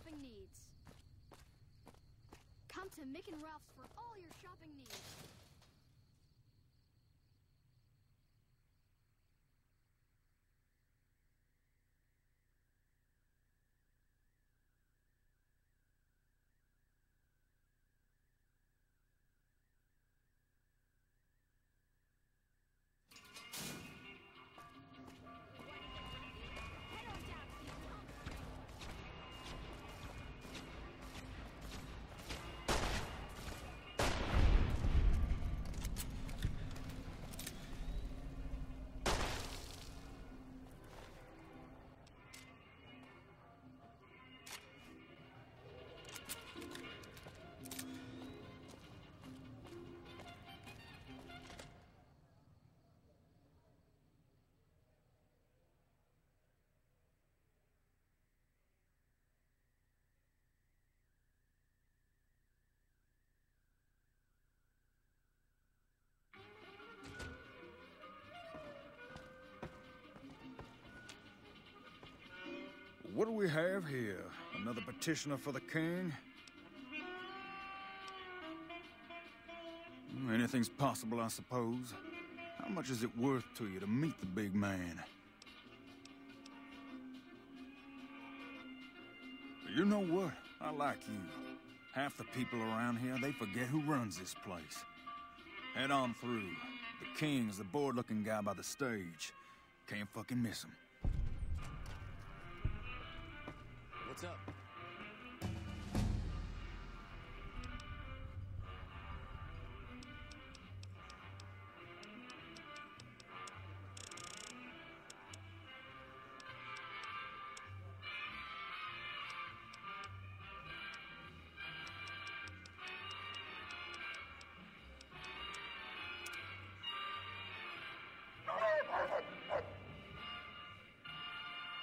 shopping needs. Come to Mick and Ralph's for all your shopping needs. What do we have here? Another petitioner for the king? Anything's possible, I suppose. How much is it worth to you to meet the big man? You know what? I like you. Half the people around here, they forget who runs this place. Head on through. The king's the bored-looking guy by the stage. Can't fucking miss him. What's up?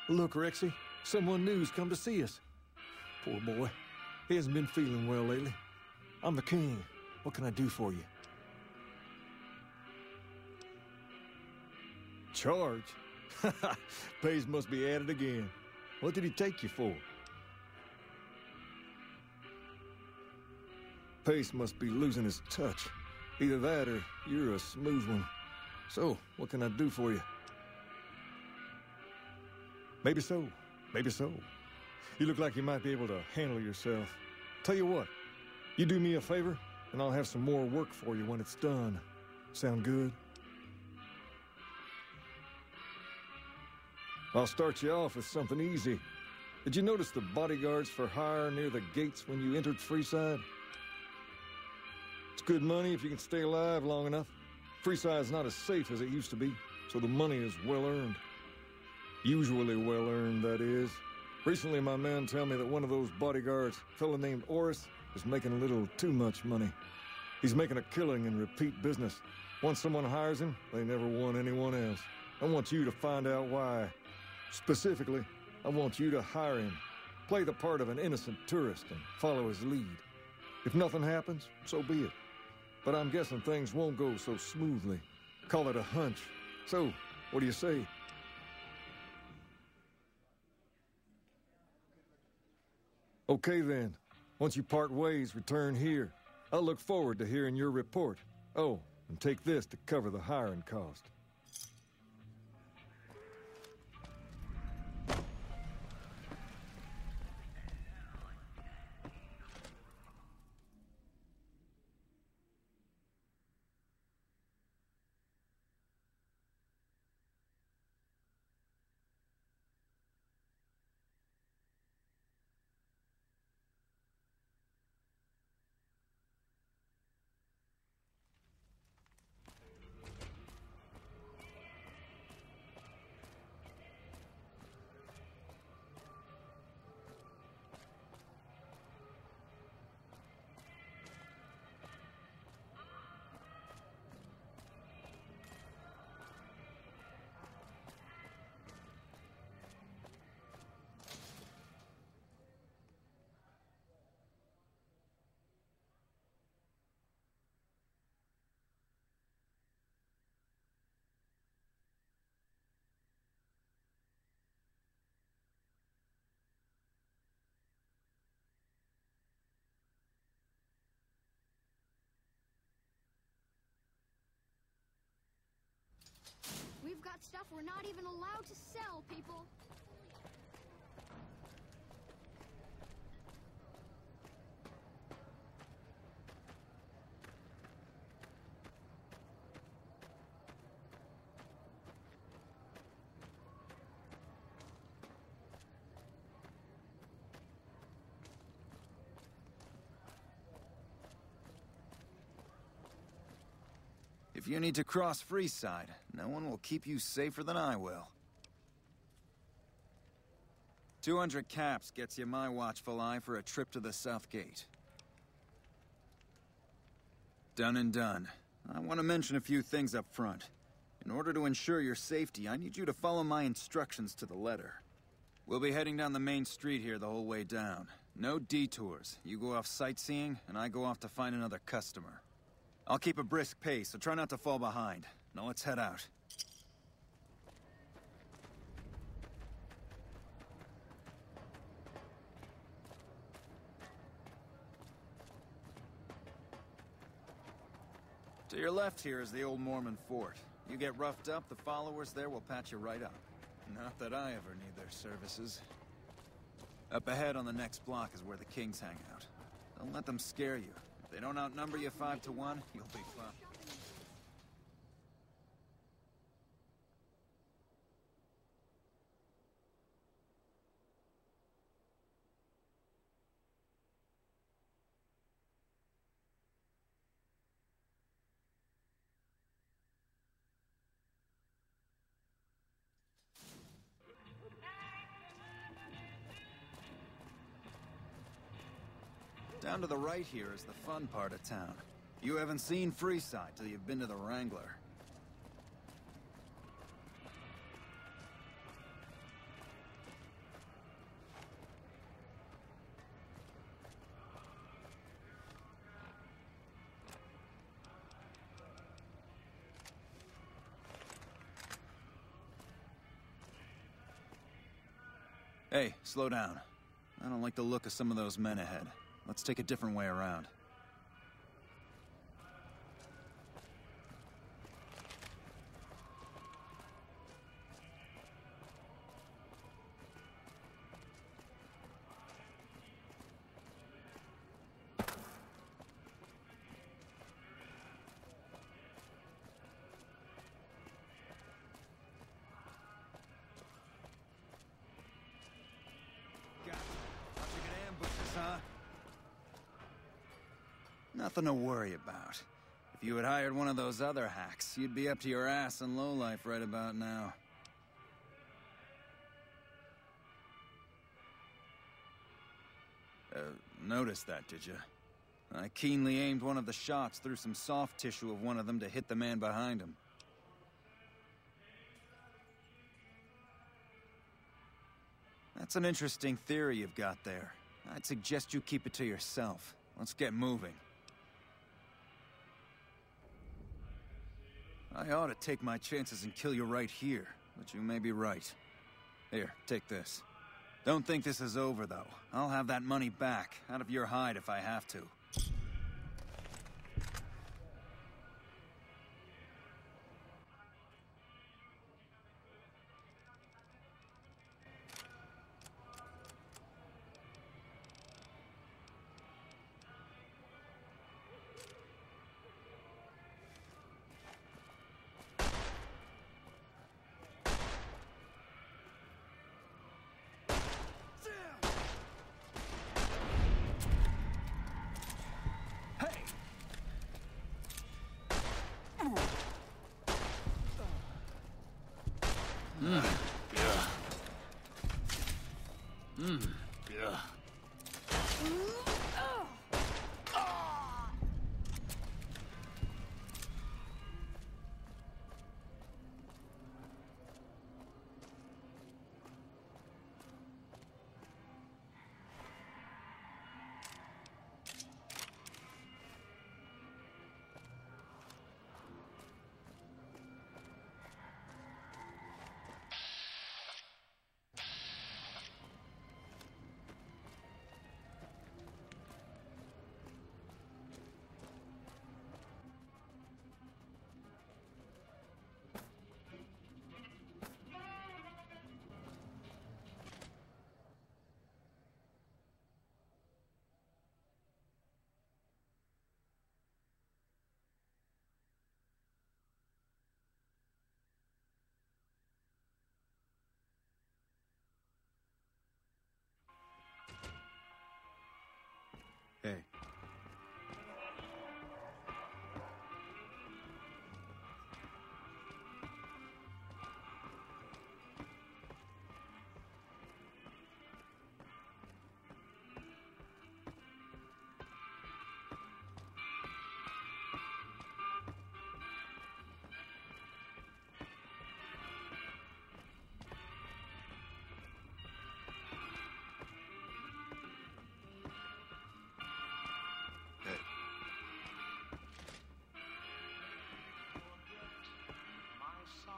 Look, Rexy, someone new's come to see us. Poor boy. He hasn't been feeling well lately. I'm the king. What can I do for you? Charge? Pays must be at it again. What did he take you for? Pace must be losing his touch. Either that or you're a smooth one. So, what can I do for you? Maybe so. Maybe so. You look like you might be able to handle yourself. Tell you what, you do me a favor, and I'll have some more work for you when it's done. Sound good? I'll start you off with something easy. Did you notice the bodyguards for hire near the gates when you entered Freeside? It's good money if you can stay alive long enough. Freeside's not as safe as it used to be, so the money is well earned. Usually well earned, that is. Recently, my men tell me that one of those bodyguards, a fellow named Oris, is making a little too much money. He's making a killing in repeat business. Once someone hires him, they never want anyone else. I want you to find out why. Specifically, I want you to hire him. Play the part of an innocent tourist and follow his lead. If nothing happens, so be it. But I'm guessing things won't go so smoothly. Call it a hunch. So, what do you say? Okay then. Once you part ways, return here. I'll look forward to hearing your report. Oh, and take this to cover the hiring cost. got stuff we're not even allowed to sell, people. If you need to cross Freeside, no one will keep you safer than I will. 200 caps gets you my watchful eye for a trip to the South Gate. Done and done. I want to mention a few things up front. In order to ensure your safety, I need you to follow my instructions to the letter. We'll be heading down the main street here the whole way down. No detours. You go off sightseeing, and I go off to find another customer. I'll keep a brisk pace, so try not to fall behind. Now let's head out. To your left here is the old Mormon fort. You get roughed up, the followers there will patch you right up. Not that I ever need their services. Up ahead on the next block is where the kings hang out. Don't let them scare you. If they don't outnumber you 5 to 1, you'll be fine. Down to the right here is the fun part of town. You haven't seen Freeside till you've been to the Wrangler. Hey, slow down. I don't like the look of some of those men ahead. Let's take a different way around. Nothing to worry about. If you had hired one of those other hacks, you'd be up to your ass in lowlife right about now. Noticed that, did you? I keenly aimed one of the shots through some soft tissue of one of them to hit the man behind him. That's an interesting theory you've got there. I'd suggest you keep it to yourself. Let's get moving. I ought to take my chances and kill you right here, but you may be right. Here, take this. Don't think this is over, though. I'll have that money back, out of your hide if I have to.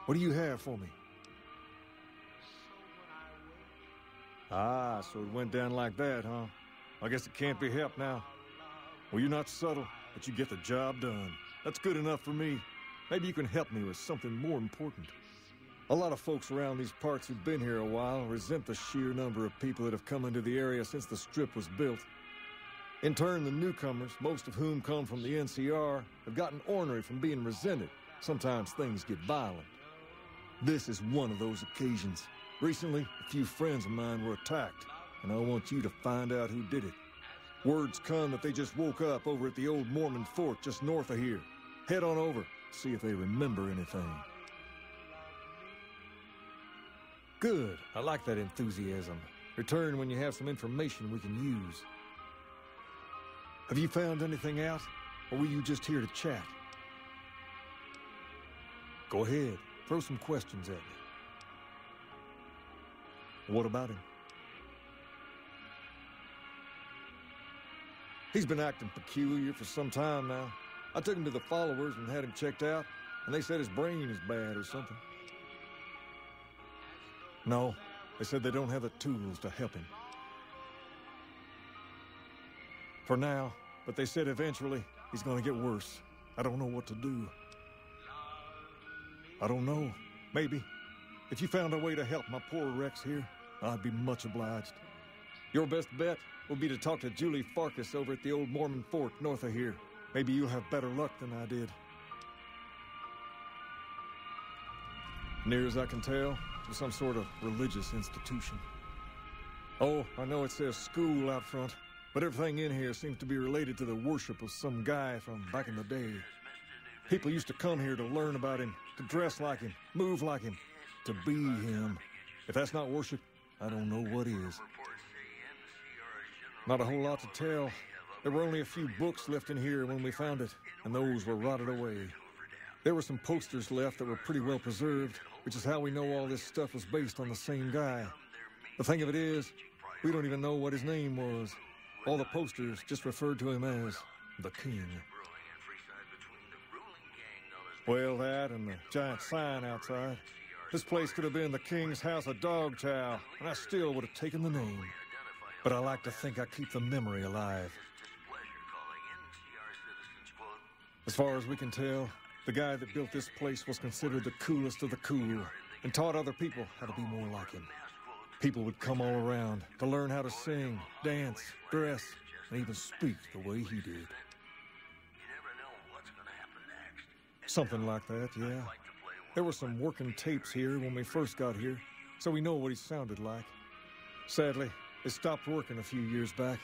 What do you have for me? Ah, so it went down like that, huh? I guess it can't be helped now. Well, you're not subtle, but you get the job done. That's good enough for me. Maybe you can help me with something more important. A lot of folks around these parts who've been here a while resent the sheer number of people that have come into the area since the Strip was built. In turn, the newcomers, most of whom come from the NCR, have gotten ornery from being resented. Sometimes things get violent. This is one of those occasions. Recently, a few friends of mine were attacked, and I want you to find out who did it. Word's come that they just woke up over at the old Mormon fort just north of here. Head on over, see if they remember anything. Good. I like that enthusiasm. Return when you have some information we can use. Have you found anything out, or were you just here to chat? Go ahead. Throw some questions at me. What about him? He's been acting peculiar for some time now. I took him to the followers and had him checked out, and they said his brain is bad or something. No, they said they don't have the tools to help him. For now, but they said eventually he's going to get worse. I don't know what to do. I don't know. Maybe. If you found a way to help my poor Rex here, I'd be much obliged. Your best bet will be to talk to Julie Farkas over at the old Mormon fort north of here. Maybe you'll have better luck than I did. Near as I can tell, it's some sort of religious institution. Oh, I know it says school out front, but everything in here seems to be related to the worship of some guy from back in the day. People used to come here to learn about him, to dress like him, move like him, to be him. If that's not worship, I don't know what is. Not a whole lot to tell. There were only a few books left in here when we found it, and those were rotted away. There were some posters left that were pretty well preserved, which is how we know all this stuff was based on the same guy. The thing of it is, we don't even know what his name was. All the posters just referred to him as the King. Well, that and the giant sign outside. This place could have been the King's House of Dog Chow, and I still would have taken the name. But I like to think I keep the memory alive. As far as we can tell, the guy that built this place was considered the coolest of the cool and taught other people how to be more like him. People would come all around to learn how to sing, dance, dress, and even speak the way he did. Something like that, yeah. There were some working tapes here when we first got here, so we know what he sounded like. Sadly, they stopped working a few years back,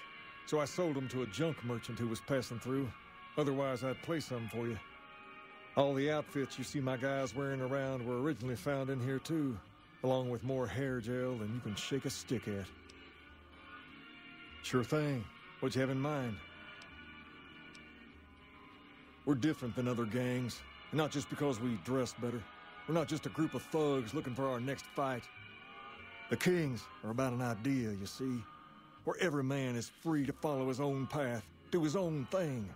so I sold them to a junk merchant who was passing through. Otherwise, I'd play some for you. All the outfits you see my guys wearing around were originally found in here, too, along with more hair gel than you can shake a stick at. Sure thing. What'd you have in mind? We're different than other gangs, and not just because we dress better. We're not just a group of thugs looking for our next fight. The Kings are about an idea, you see, where every man is free to follow his own path, do his own thing,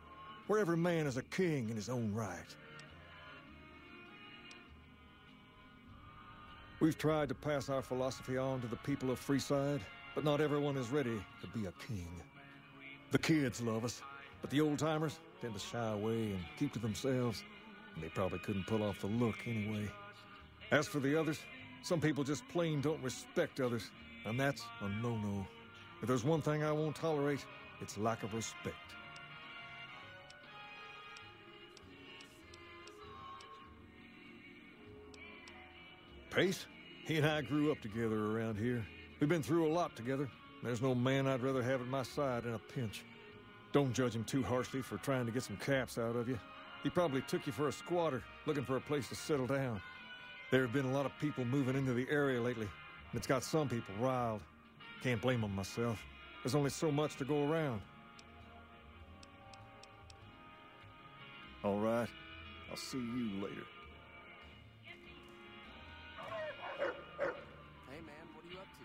where every man is a king in his own right. We've tried to pass our philosophy on to the people of Freeside, but not everyone is ready to be a king. The kids love us, but the old-timers tend to shy away and keep to themselves, and they probably couldn't pull off the look anyway. As for the others, some people just plain don't respect others, and that's a no-no. If there's one thing I won't tolerate, it's lack of respect. Pace? He and I grew up together around here. We've been through a lot together. There's no man I'd rather have at my side in a pinch. Don't judge him too harshly for trying to get some caps out of you. He probably took you for a squatter, looking for a place to settle down. There have been a lot of people moving into the area lately, and it's got some people riled. Can't blame them myself. There's only so much to go around. All right. I'll see you later. Hey, man, what are you up to?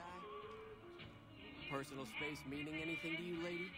guy? Personal space meaning anything to you, lady?